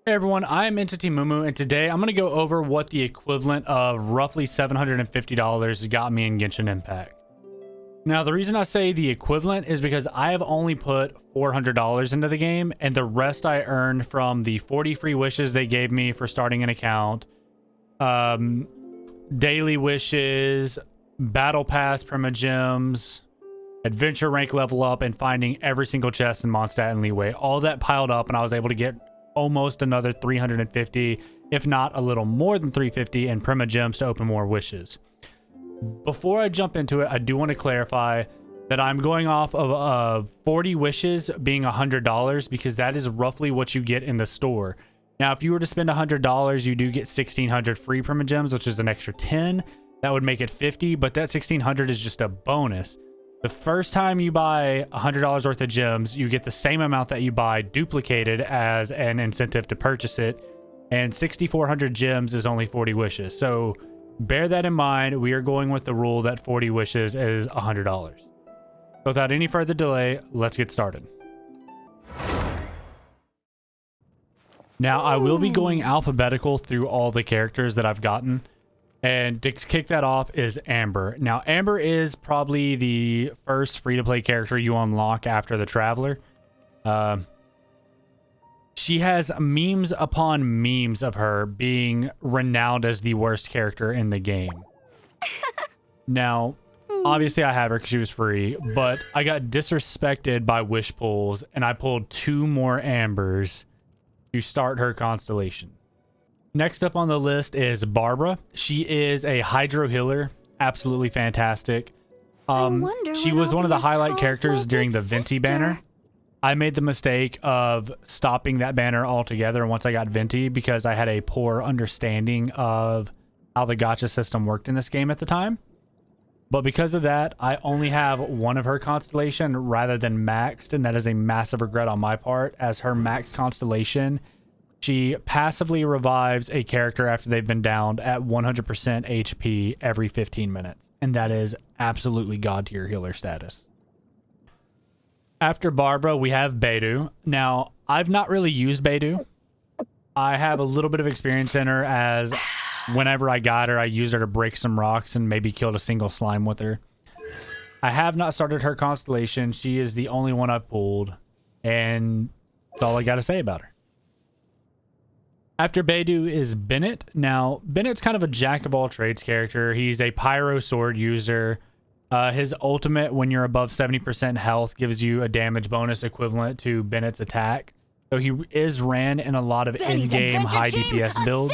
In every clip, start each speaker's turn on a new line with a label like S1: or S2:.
S1: Hey everyone, I'm Entity Mumu, and today I'm going to go over what the equivalent of roughly $750 got me in Genshin Impact. Now, the reason I say the equivalent is because I have only put $400 into the game, and the rest I earned from the 40 free wishes they gave me for starting an account, daily wishes, battle pass primogems, adventure rank level up, and finding every single chest in Mondstadt and Leeway. All that piled up, and I was able to get almost another 350, if not a little more than 350 in primogems to open more wishes. Before I jump into it, I do want to clarify that I'm going off of 40 wishes being $100 because that is roughly what you get in the store. Now, if you were to spend $100, you do get 1,600 free primogems, which is an extra 10. That would make it 50, but that 1,600 is just a bonus. The first time you buy $100 worth of gems, you get the same amount that you buy duplicated as an incentive to purchase it. And 6,400 gems is only 40 wishes. So bear that in mind. We are going with the rule that 40 wishes is $100. Without any further delay, let's get started. Now, I will be going alphabetical through all the characters that I've gotten. And to kick that off is Amber. Now, Amber is probably the first free-to-play character you unlock after the Traveler. She has memes upon memes of her being renowned as the worst character in the game. Now, obviously I have her because she was free, but I got disrespected by wish pulls, and I pulled 2 more Ambers to start her constellation. Next up on the list is Barbara. She is a hydro healer. Absolutely fantastic. She was one of the highlight characters during the Venti banner. I made the mistake of stopping that banner altogether once I got Venti because I had a poor understanding of how the gacha system worked in this game at the time. But because of that, I only have one of her constellation rather than maxed, and that is a massive regret on my part, as her max constellation, she passively revives a character after they've been downed at 100% HP every 15 minutes. And that is absolutely god tier healer status. After Barbara, we have Beidou. Now, I've not really used Beidou. I have a little bit of experience in her, as whenever I got her, I used her to break some rocks and maybe killed a single slime with her. I have not started her constellation. She is the only one I've pulled, and that's all I got to say about her. After Beidou is Bennett. Now, Bennett's kind of a jack of all trades character. He's a pyro sword user. His ultimate, when you're above 70% health, gives you a damage bonus equivalent to Bennett's attack. So he is ran in a lot of in-game high DPS builds,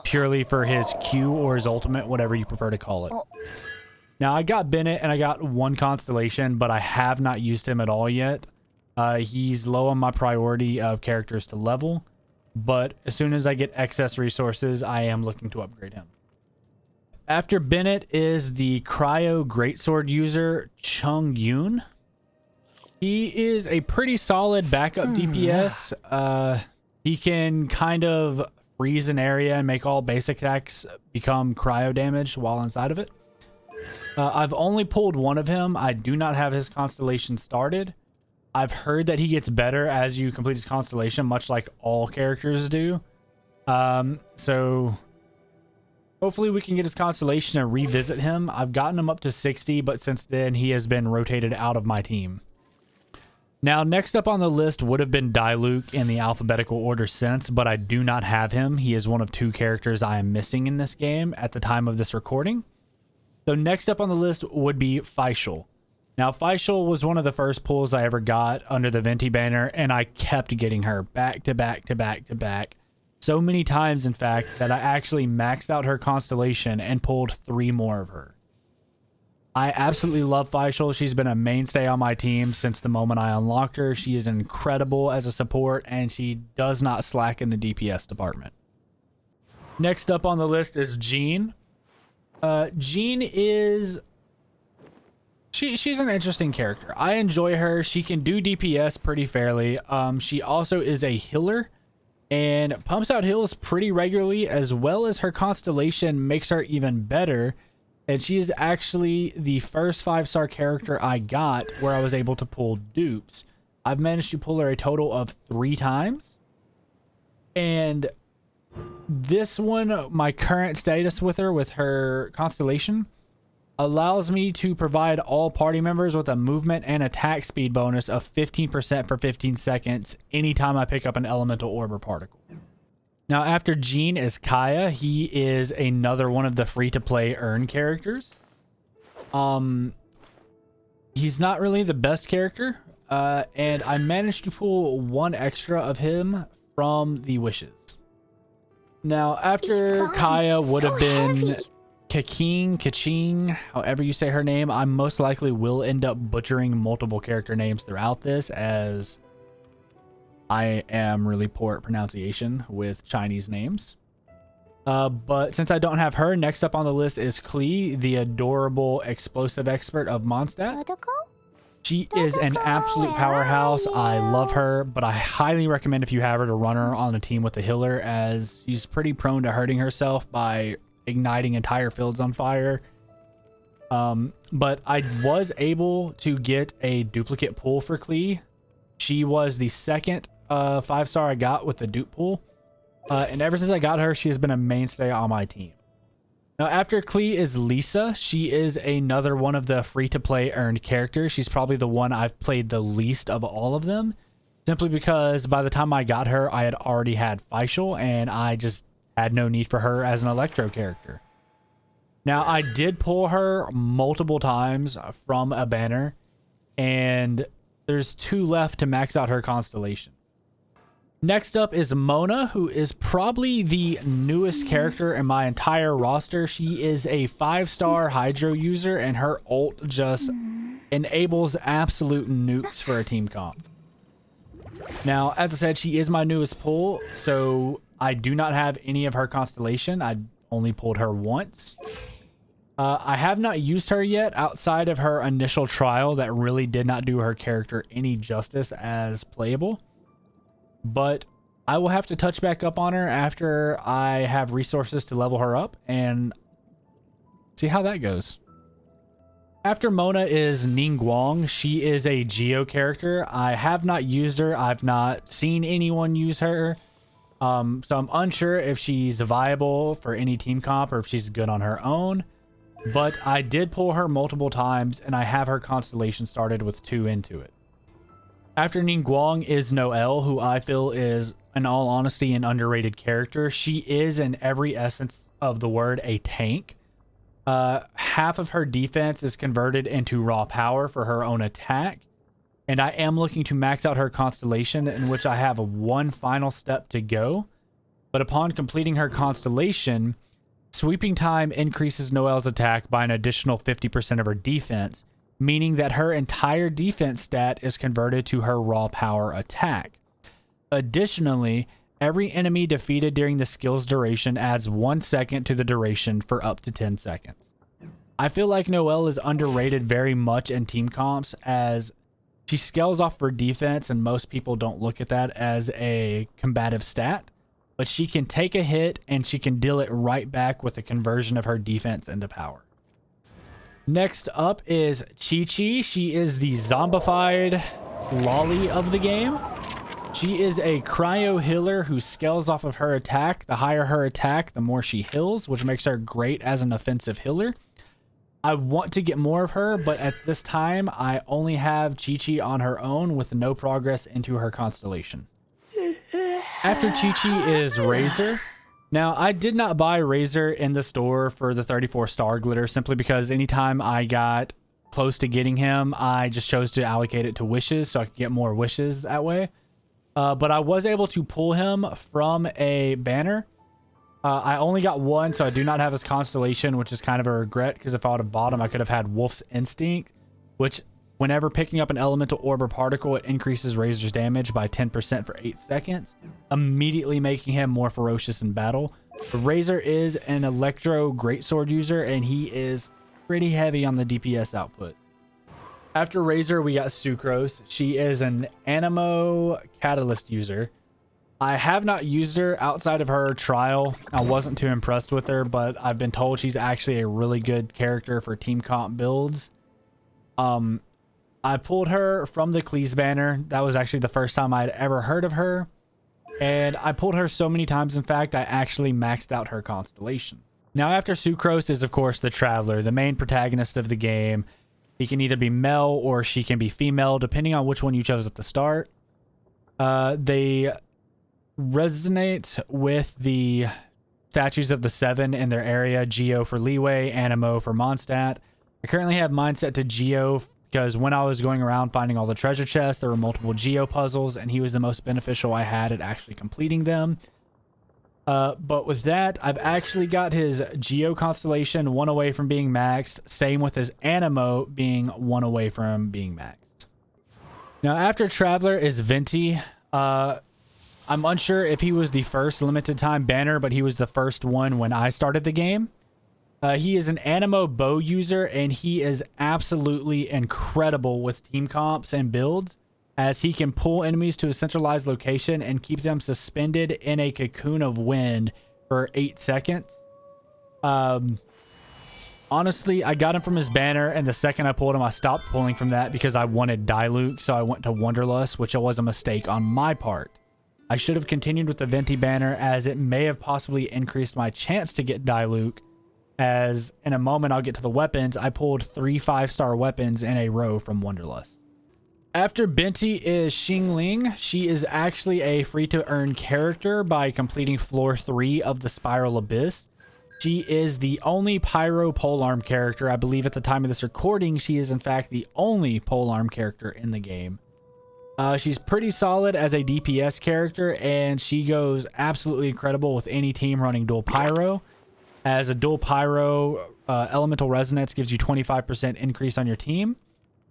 S1: purely for his Q or his ultimate, whatever you prefer to call it. Now, I got Bennett and I got one constellation, but I have not used him at all yet. He's low on my priority of characters to level. But as soon as I get excess resources, I am looking to upgrade him. After Bennett is the Cryo Greatsword user, Chung Yoon. He is a pretty solid backup DPS. He can kind of freeze an area and make all basic attacks become cryo damage while inside of it. I've only pulled one of him. I do not have his constellation started. I've heard that he gets better as you complete his constellation, much like all characters do. So hopefully we can get his constellation and revisit him. I've gotten him up to 60, but since then he has been rotated out of my team. Now, next up on the list would have been Diluc in the alphabetical order since, but I do not have him. He is one of 2 characters I am missing in this game at the time of this recording. So next up on the list would be Faisal. Now, Faisal was one of the first pulls I ever got under the Venti banner, and I kept getting her back to back to back to back. So many times, in fact, that I actually maxed out her constellation and pulled 3 more of her. I absolutely love Faisal. She's been a mainstay on my team since the moment I unlocked her. She is incredible as a support, and she does not slack in the DPS department. Next up on the list is Jean. Jean is... She's an interesting character. I enjoy her. She can do DPS pretty fairly. She also is a healer and pumps out heals pretty regularly, as well as her constellation makes her even better. And she is actually the first 5-star character I got where I was able to pull dupes. I've managed to pull her a total of 3 times. And this one, my current status with her, with her constellation, allows me to provide all party members with a movement and attack speed bonus of 15% for 15 seconds anytime I pick up an elemental orb or particle. Now, after Gene is Kaya. He is another one of the free-to-play earn characters. He's not really the best character, and I managed to pull one extra of him from the wishes. Now, after Kaya would have been Kaching, however you say her name, I most likely will end up butchering multiple character names throughout this, as I am really poor at pronunciation with Chinese names. But since I don't have her, next up on the list is Klee, the adorable explosive expert of Mondstadt. She is an absolute powerhouse. I love her, but I highly recommend, if you have her, to run her on a team with a healer, as she's pretty prone to hurting herself by igniting entire fields on fire. But I was able to get a duplicate pull for Klee. She was the second 5-star I got with the dupe pull. And ever since I got her, she has been a mainstay on my team. Now, after Klee is Lisa. She is another one of the free-to-play earned characters. She's probably the one I've played the least of all of them, simply because by the time I got her, I had already had Facial, and I just had no need for her as an Electro character. Now, I did pull her multiple times from a banner, and there's 2 left to max out her constellation. Next up is Mona, who is probably the newest character in my entire roster. She is a 5-star Hydro user, and her ult just enables absolute nukes for a team comp. Now, as I said, she is my newest pull, so I do not have any of her constellation. I only pulled her once. I have not used her yet outside of her initial trial that really did not do her character any justice as playable. But I will have to touch back up on her after I have resources to level her up and see how that goes. After Mona is Ningguang. She is a Geo character. I have not used her. I've not seen anyone use her. So I'm unsure if she's viable for any team comp or if she's good on her own. But I did pull her multiple times, and I have her constellation started with 2 into it. After Ningguang is Noelle, who I feel is, in all honesty, an underrated character. She is, in every essence of the word, a tank. Half of her defense is converted into raw power for her own attack. And I am looking to max out her constellation, in which I have one final step to go. But upon completing her constellation, sweeping time increases Noelle's attack by an additional 50% of her defense, meaning that her entire defense stat is converted to her raw power attack. Additionally, every enemy defeated during the skill's duration adds 1 second to the duration for up to 10 seconds. I feel like Noelle is underrated very much in team comps, as she scales off her defense, and most people don't look at that as a combative stat. But she can take a hit, and she can deal it right back with the conversion of her defense into power. Next up is Chi-Chi. She is the zombified lolly of the game. She is a cryo healer who scales off of her attack. The higher her attack, the more she heals, which makes her great as an offensive healer. I want to get more of her, but at this time, I only have Chi-Chi on her own with no progress into her constellation. After Chi-Chi is Razor. Now, I did not buy Razor in the store for the 34 star glitter, simply because anytime I got close to getting him, I just chose to allocate it to wishes so I could get more wishes that way. But I was able to pull him from a banner. I only got one, so I do not have his constellation, which is kind of a regret, because if I would have bought him, I could have had Wolf's Instinct, which whenever picking up an elemental orb or particle, it increases Razor's damage by 10% for 8 seconds, immediately making him more ferocious in battle. Razor is an Electro Greatsword user, and he is pretty heavy on the DPS output. After Razor, we got Sucrose. She is an Anemo Catalyst user. I have not used her outside of her trial. I wasn't too impressed with her, but I've been told she's actually a really good character for team comp builds. I pulled her from the Klee's banner. That was actually the first time I'd ever heard of her. And I pulled her so many times, in fact, I actually maxed out her constellation. Now, after Sucrose is, of course, the Traveler, the main protagonist of the game. He can either be male or she can be female, depending on which one you chose at the start. They resonate with the statues of the 7 in their area. Geo for Leeway, Animo for Mondstadt. I currently have mine set to Geo because when I was going around finding all the treasure chests, there were multiple Geo puzzles, and he was the most beneficial I had at actually completing them. But with that, I've actually got his Geo constellation 1 away from being maxed. Same with his Animo being 1 away from being maxed. Now, after Traveler is Venti. I'm unsure if he was the first limited time banner, but he was the first one when I started the game. He is an Animo bow user, and he is absolutely incredible with team comps and builds, as he can pull enemies to a centralized location and keep them suspended in a cocoon of wind for 8 seconds. Honestly, I got him from his banner, and the second I pulled him, I stopped pulling from that because I wanted Diluc, so I went to Wanderlust, which was a mistake on my part. I should have continued with the Venti banner, as it may have possibly increased my chance to get Diluc, as in a moment I'll get to the weapons. I pulled 3 5-star weapons in a row from Wanderlust. After Binti is Xingling. She is actually a free-to-earn character by completing floor 3 of the Spiral Abyss. She is the only Pyro Polearm character. I believe at the time of this recording, she is in fact the only Polearm character in the game. She's pretty solid as a DPS character, and she goes absolutely incredible with any team running dual Pyro. As a dual Pyro, Elemental Resonance gives you 25% increase on your team.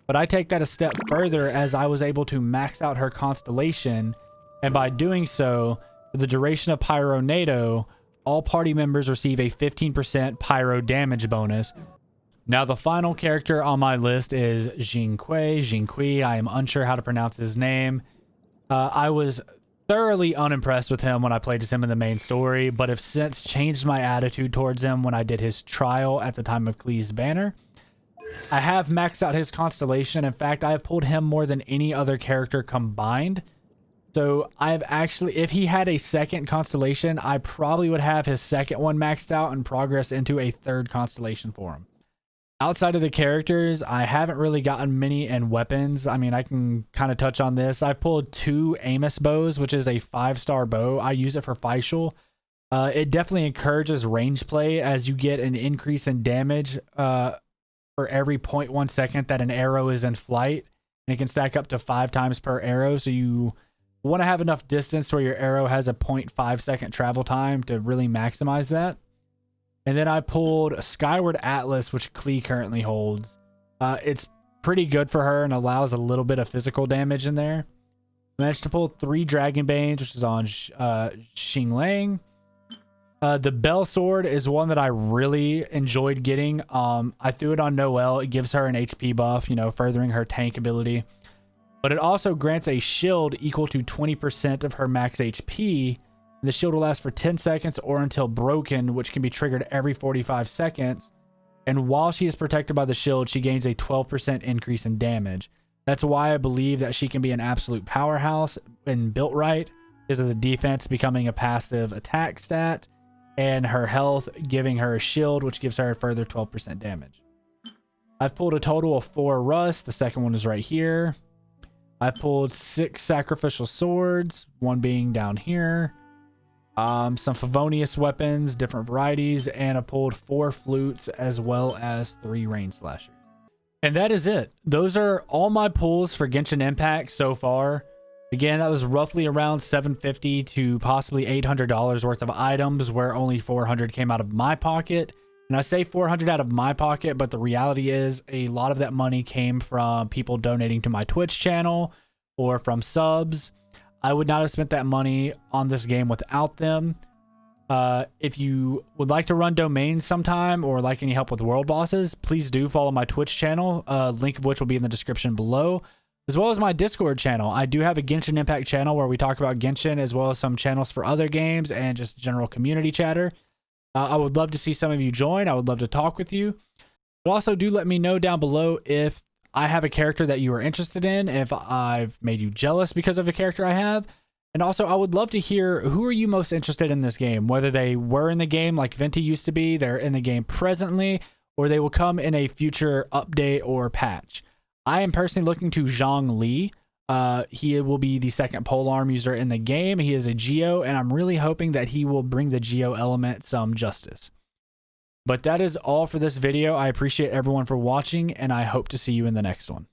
S1: But I take that a step further, as I was able to max out her constellation, and by doing so, for the duration of Pyro NATO, all party members receive a 15% Pyro damage bonus. Now, the final character on my list is Jinqui. I am unsure how to pronounce his name. I was thoroughly unimpressed with him when I played as him in the main story, but have since changed my attitude towards him when I did his trial at the time of Klee's banner. I have maxed out his constellation. In fact, I have pulled him more than any other character combined. So I've actually, if he had a second constellation, I probably would have his second one maxed out and progress into a third constellation for him. Outside of the characters, I haven't really gotten many in weapons. I mean, I can kind of touch on this. I pulled 2 Amos bows, which is a 5-star bow. I use it for Facial. It definitely encourages range play, as you get an increase in damage for every 0.1 second that an arrow is in flight. And it can stack up to 5 times per arrow. So you want to have enough distance where your arrow has a 0.5 second travel time to really maximize that. And then I pulled a Skyward Atlas, which Klee currently holds. It's pretty good for her and allows a little bit of physical damage in there. Managed to pull 3 Dragon Banes, which is on Xingling. The Bell Sword is one that I really enjoyed getting. I threw it on Noelle. It gives her an HP buff, you know, furthering her tank ability. But it also grants a shield equal to 20% of her max HP. The shield will last for 10 seconds or until broken, which can be triggered every 45 seconds. And while she is protected by the shield, she gains a 12% increase in damage. That's why I believe that she can be an absolute powerhouse when built right, because of the defense becoming a passive attack stat, and her health giving her a shield, which gives her a further 12% damage. I've pulled a total of 4 Rust. The second one is right here. I've pulled 6 Sacrificial Swords, one being down here. Some Favonius weapons, different varieties, and I pulled 4 flutes as well as 3 rain slashers. And that is it. Those are all my pulls for Genshin Impact so far. Again, that was roughly around $750 to possibly $800 worth of items, where only $400 came out of my pocket. And I say $400 out of my pocket, but the reality is a lot of that money came from people donating to my Twitch channel or from subs. I would not have spent that money on this game without them. If you would like to run domains sometime or like any help with world bosses, please do follow my Twitch channel, link of which will be in the description below, as well as my Discord channel. I do have a Genshin Impact channel where we talk about Genshin, as well as some channels for other games and just general community chatter. I would love to see some of you join. I would love to talk with you. But also do let me know down below if I have a character that you are interested in, if I've made you jealous because of a character I have, And also, I would love to hear, who are you most interested in this game? Whether they were in the game like Venti used to be, they're in the game presently, or they will come in a future update or patch. I am personally looking to Zhang Li. He will be the second polearm user in the game. He is a Geo, and I'm really hoping that he will bring the Geo element some justice. But that is all for this video. I appreciate everyone for watching, and I hope to see you in the next one.